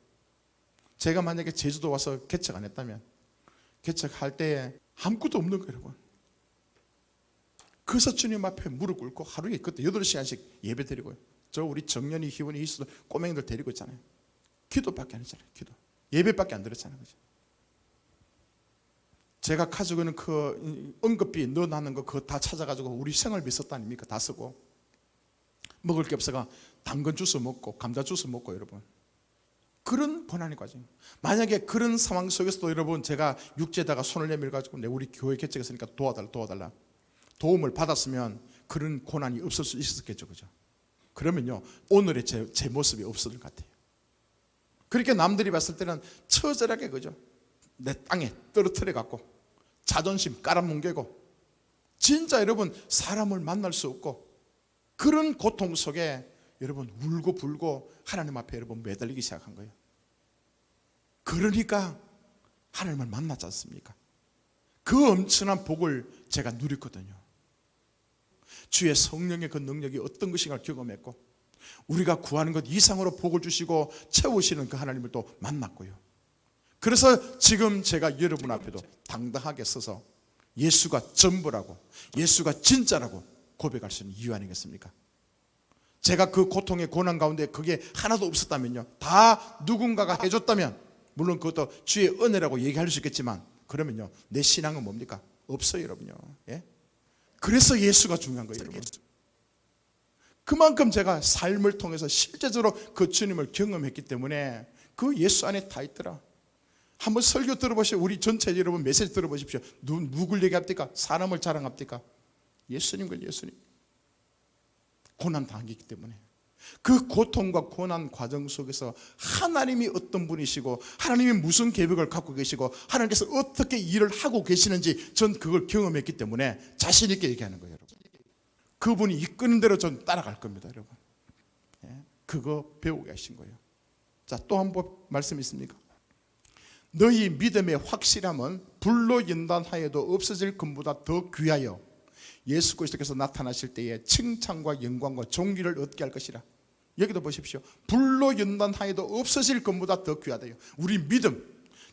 제가 만약에 제주도 와서 개척 안 했다면 개척할 때에 아무것도 없는 거예요, 여러분. 그래서 주님 앞에 무릎 꿇고 하루에 그때 8시간씩 예배 드리고요. 저 우리 정년이 희원이 이수도 꼬맹이들 데리고 있잖아요. 기도밖에 안 했잖아요. 기도. 예배밖에 안 드렸잖아요. 그죠? 제가 가지고 있는 그 응급비 넣어놨는 거 그거 다 찾아가지고 우리 생활비 썼다 아닙니까? 다 쓰고 먹을 게 없어가 당근 주스 먹고 감자 주스 먹고 여러분 그런 고난의 과정. 만약에 그런 상황 속에서도 여러분 제가 육지에다가 손을 내밀어가지고 내 우리 교회 개척했으니까 도와달라 도움을 받았으면 그런 고난이 없을 수 있었겠죠. 그죠? 그러면요 오늘의 제 모습이 없어질 것 같아요. 그렇게 남들이 봤을 때는 처절하게 그죠? 내 땅에 떨어뜨려 갖고 자존심 깔아뭉개고 진짜 여러분 사람을 만날 수 없고 그런 고통 속에 여러분 울고 불고 하나님 앞에 여러분 매달리기 시작한 거예요. 그러니까 하나님을 만났지 않습니까? 그 엄청난 복을 제가 누렸거든요. 주의 성령의 그 능력이 어떤 것인가를 경험했고 우리가 구하는 것 이상으로 복을 주시고 채우시는 그 하나님을 또 만났고요. 그래서 지금 제가 여러분 앞에도 당당하게 서서 예수가 전부라고, 예수가 진짜라고 고백할 수 있는 이유 아니겠습니까? 제가 그 고통의 고난 가운데 그게 하나도 없었다면요, 다 누군가가 해줬다면, 물론 그것도 주의 은혜라고 얘기할 수 있겠지만, 그러면요 내 신앙은 뭡니까? 없어요, 여러분요. 예? 그래서 예수가 중요한 거예요, 여러분. 그만큼 제가 삶을 통해서 실제적으로 그 주님을 경험했기 때문에 그 예수 안에 다 있더라. 한번 설교 들어보시오. 우리 전체 여러분 메시지 들어보십시오. 누굴 얘기합니까? 사람을 자랑합니까? 예수님과 예수님. 고난 당하기 때문에 그 고통과 고난 과정 속에서 하나님이 어떤 분이시고 하나님이 무슨 계획을 갖고 계시고 하나님께서 어떻게 일을 하고 계시는지 전 그걸 경험했기 때문에 자신 있게 얘기하는 거예요, 여러분. 그분이 이끄는 대로 전 따라갈 겁니다, 여러분. 예? 그거 배우고 계신 거예요. 자, 또 한 번 말씀 있습니까? 너희 믿음의 확실함은 불로 연단하여도 없어질 것보다 더 귀하여 예수 그리스도께서 나타나실 때에 칭찬과 영광과 존귀를 얻게 할 것이라. 여기도 보십시오. 불로 연단하여도 없어질 것보다 더 귀하다요. 우리 믿음,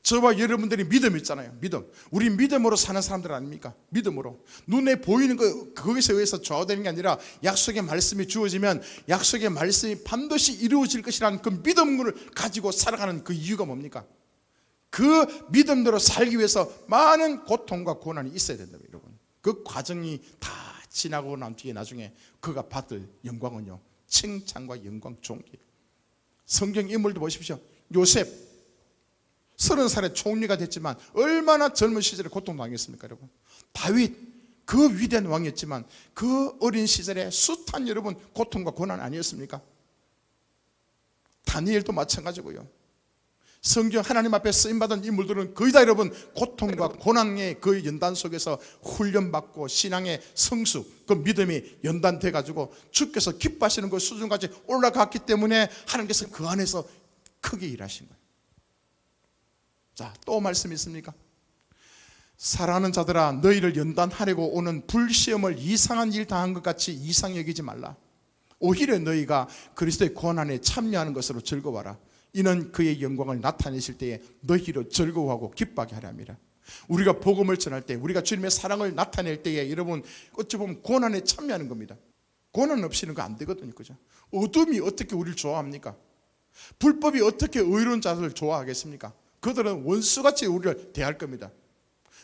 저와 여러분들이 믿음 있잖아요. 믿음. 우리 믿음으로 사는 사람들 아닙니까? 믿음으로. 눈에 보이는 거 거기서 의해서 좌우되는 게 아니라 약속의 말씀이 주어지면 약속의 말씀이 반드시 이루어질 것이라는 그 믿음을 가지고 살아가는 그 이유가 뭡니까? 그 믿음대로 살기 위해서 많은 고통과 고난이 있어야 된다고요, 여러분. 그 과정이 다 지나고 난 뒤에 나중에 그가 받을 영광은요, 칭찬과 영광, 존귀. 성경 인물도 보십시오. 요셉 30살에 총리가 됐지만 얼마나 젊은 시절에 고통당했습니까, 여러분. 다윗 그 위대한 왕이었지만 그 어린 시절에 숱한 여러분 고통과 고난 아니었습니까? 다니엘도 마찬가지고요. 성경 하나님 앞에 쓰임받은 인물들은 거의 다 여러분 고통과 고난의 그 연단 속에서 훈련받고 신앙의 성수, 그 믿음이 연단돼 가지고 주께서 기뻐하시는 그 수준까지 올라갔기 때문에 하나님께서 그 안에서 크게 일하신 거예요. 자, 또 말씀 있습니까? 사랑하는 자들아, 너희를 연단하려고 오는 불시험을 이상한 일 당한 것 같이 이상히 여기지 말라. 오히려 너희가 그리스도의 고난에 참여하는 것으로 즐거워라. 이는 그의 영광을 나타내실 때에 너희로 즐거워하고 기뻐하게 하려 함이라. 우리가 복음을 전할 때, 우리가 주님의 사랑을 나타낼 때에 여러분 어찌 보면 고난에 참여하는 겁니다. 고난 없이는 그거 안 되거든요, 그죠? 어둠이 어떻게 우리를 좋아합니까? 불법이 어떻게 의로운 자들을 좋아하겠습니까? 그들은 원수같이 우리를 대할 겁니다.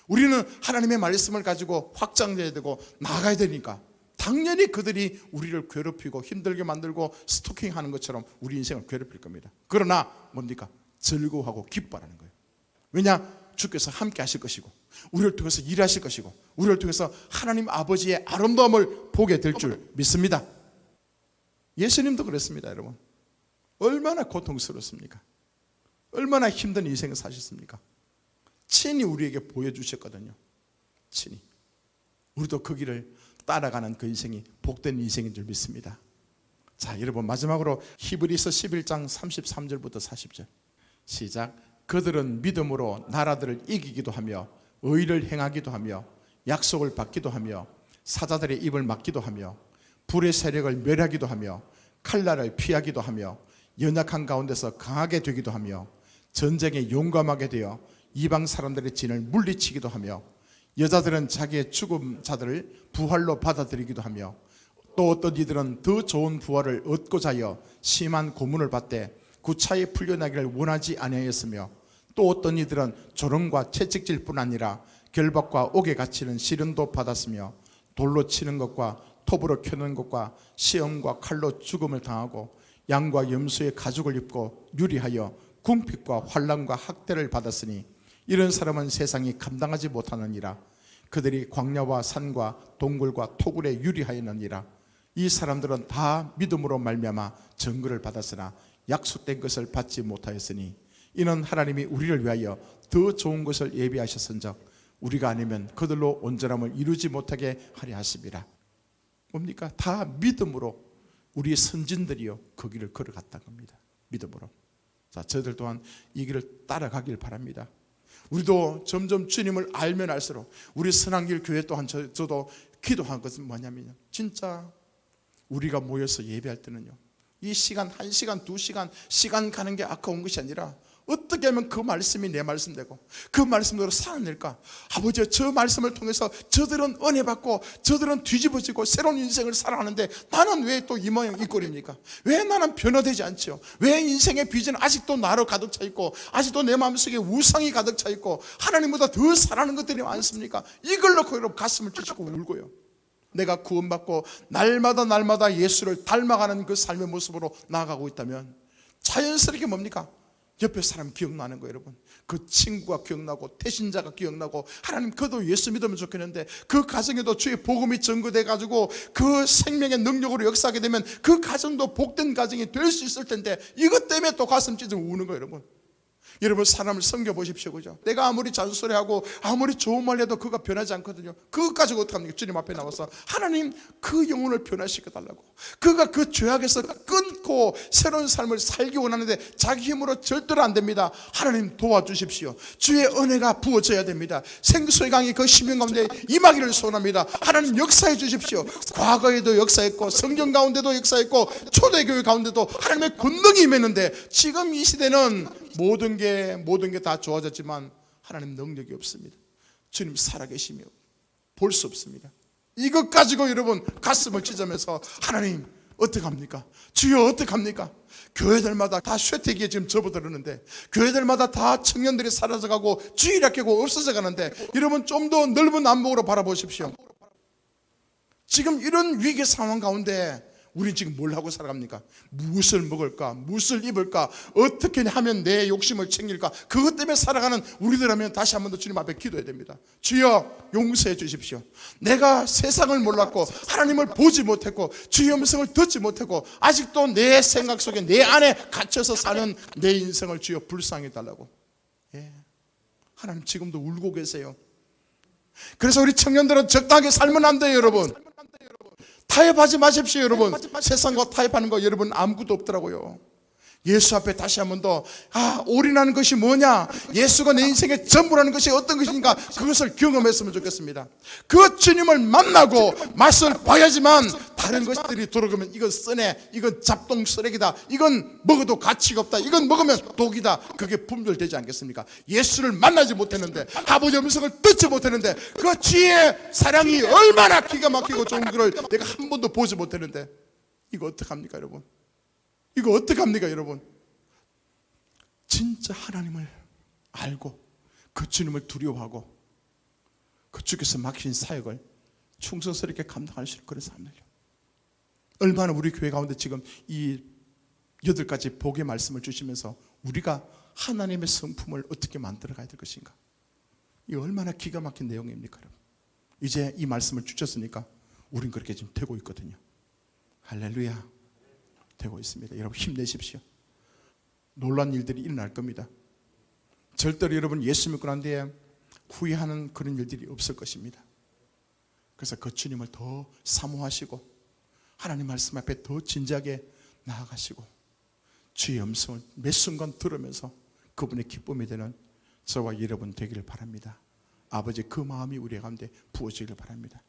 우리는 하나님의 말씀을 가지고 확장돼야 되고 나아가야 되니까 당연히 그들이 우리를 괴롭히고 힘들게 만들고 스토킹하는 것처럼 우리 인생을 괴롭힐 겁니다. 그러나 뭡니까? 즐거워하고 기뻐하는 거예요. 왜냐? 주께서 함께 하실 것이고 우리를 통해서 일하실 것이고 우리를 통해서 하나님 아버지의 아름다움을 보게 될 줄 믿습니다. 예수님도 그랬습니다, 여러분. 얼마나 고통스럽습니까? 얼마나 힘든 인생을 사셨습니까? 친히 우리에게 보여주셨거든요. 친히. 우리도 그 길을 따라가는 그 인생이 복된 인생인 줄 믿습니다. 자, 여러분 마지막으로 히브리서 11장 33절부터 40절 시작. 그들은 믿음으로 나라들을 이기기도 하며 의를 행하기도 하며 약속을 받기도 하며 사자들의 입을 막기도 하며 불의 세력을 멸하기도 하며 칼날을 피하기도 하며 연약한 가운데서 강하게 되기도 하며 전쟁에 용감하게 되어 이방 사람들의 진을 물리치기도 하며 여자들은 자기의 죽은 자들을 부활로 받아들이기도 하며 또 어떤 이들은 더 좋은 부활을 얻고자 하여 심한 고문을 받되 구차히 풀려나기를 원하지 아니하였으며 또 어떤 이들은 조롱과 채찍질 뿐 아니라 결박과 옥에 갇히는 시련도 받았으며 돌로 치는 것과 톱으로 켜는 것과 시험과 칼로 죽음을 당하고 양과 염소의 가죽을 입고 유리하여 궁핍과 환난과 학대를 받았으니 이런 사람은 세상이 감당하지 못하느니라. 그들이 광야와 산과 동굴과 토굴에 유리하였느니라. 이 사람들은 다 믿음으로 말미암아 증거를 받았으나 약속된 것을 받지 못하였으니 이는 하나님이 우리를 위하여 더 좋은 것을 예비하셨은즉 우리가 아니면 그들로 온전함을 이루지 못하게 하려 하심이라. 뭡니까? 다 믿음으로 우리 선진들이요 그 길을 걸어갔다는 겁니다. 믿음으로. 자, 저들 또한 이 길을 따라가길 바랍니다. 우리도 점점 주님을 알면 알수록 우리 선한길 교회 또한 저도 기도한 것은 뭐냐면요, 진짜 우리가 모여서 예배할 때는요 이 시간 1시간 2시간 시간 가는 게 아까운 것이 아니라 어떻게 하면 그 말씀이 내 말씀 되고 그 말씀대로 살아낼까? 아버지, 저 말씀을 통해서 저들은 은혜 받고 저들은 뒤집어지고 새로운 인생을 살아가는데 나는 왜 또 이 모양 이 꼴입니까? 왜 나는 변화되지 않죠? 왜 인생의 비전은 아직도 나로 가득 차 있고 아직도 내 마음속에 우상이 가득 차 있고 하나님보다 더 사랑하는 것들이 많습니까? 이걸 놓고 여러분 가슴을 찢고 울고요. 내가 구원받고 날마다 예수를 닮아가는 그 삶의 모습으로 나아가고 있다면 자연스럽게 뭡니까? 옆에 사람 기억나는 거예요, 여러분. 그 친구가 기억나고 태신자가 기억나고 하나님 그도 예수 믿으면 좋겠는데 그 가정에도 주의 복음이 전거돼 가지고 그 생명의 능력으로 역사하게 되면 그 가정도 복된 가정이 될 수 있을 텐데 이것 때문에 또 가슴 찢어 우는 거예요, 여러분. 여러분, 사람을 섬겨보십시오. 그죠? 내가 아무리 잔소리하고 아무리 좋은 말 해도 그가 변하지 않거든요. 그것 가지고 어떡합니까? 주님 앞에 나와서 하나님 그 영혼을 변화시켜달라고. 그가 그 죄악에서 끊고 새로운 삶을 살기 원하는데 자기 힘으로 절대로 안 됩니다. 하나님 도와주십시오. 주의 은혜가 부어져야 됩니다. 생수의 강이 그 심령 가운데 임하기를 소원합니다. 하나님 역사해 주십시오. 과거에도 역사했고 성경 가운데도 역사했고 초대교회 가운데도 하나님의 권능이 임했는데 지금 이 시대는 모든 게 다 좋아졌지만 하나님 능력이 없습니다. 주님 살아계시며 볼 수 없습니다. 이것 가지고 여러분 가슴을 찢으면서 하나님 어떡합니까? 주여 어떡합니까? 교회들마다 다 쇠퇴기에 지금 접어들었는데 교회들마다 다 청년들이 사라져가고 주일학교가 없어져 가는데 여러분 좀 더 넓은 안목으로 바라보십시오. 지금 이런 위기 상황 가운데 우린 지금 뭘 하고 살아갑니까? 무엇을 먹을까? 무엇을 입을까? 어떻게 하면 내 욕심을 챙길까? 그것 때문에 살아가는 우리들하면 다시 한 번 더 주님 앞에 기도해야 됩니다. 주여 용서해 주십시오. 내가 세상을 몰랐고 하나님을 보지 못했고 주의 음성을 듣지 못했고 아직도 내 생각 속에 내 안에 갇혀서 사는 내 인생을 주여 불쌍히 달라고. 하나님 지금도 울고 계세요. 그래서 우리 청년들은 적당하게 살면 안 돼요, 여러분. 타협하지 마십시오, 여러분. 세상과 타협하는 거 여러분 아무것도 없더라고요. 예수 앞에 다시 한 번 더 올인하는 것이 뭐냐, 예수가 내 인생의 전부라는 것이 어떤 것인가, 그것을 경험했으면 좋겠습니다. 그 주님을 만나고 맛을 봐야지만 다른 것들이 들어오면 이건 쓰네, 이건 잡동 쓰레기다, 이건 먹어도 가치가 없다, 이건 먹으면 독이다, 그게 분별되지 않겠습니까? 예수를 만나지 못했는데, 아버지 음성을 듣지 못했는데, 그 주의 사랑이 얼마나 기가 막히고 좋은 것을 내가 한 번도 보지 못했는데 이거 어떡합니까, 여러분? 이거 어떡합니까, 여러분? 진짜 하나님을 알고 그 주님을 두려워하고 그 주께서 맡긴 사역을 충성스럽게 감당할 수 있는 그런 사람들이요. 얼마나 우리 교회 가운데 지금 이 8가지 복의 말씀을 주시면서 우리가 하나님의 성품을 어떻게 만들어 가야 될 것인가, 이 얼마나 기가 막힌 내용입니까, 여러분? 이제 이 말씀을 주셨으니까 우린 그렇게 지금 되고 있거든요. 할렐루야. 되고 있습니다. 여러분 힘내십시오. 놀란 일들이 일어날 겁니다. 절대로 여러분 예수 믿고 난 뒤에 후회하는 그런 일들이 없을 것입니다. 그래서 그 주님을 더 사모하시고 하나님 말씀 앞에 더 진지하게 나아가시고 주의 음성을 매 순간 들으면서 그분의 기쁨이 되는 저와 여러분 되기를 바랍니다. 아버지 그 마음이 우리 가운데 부어지기를 바랍니다.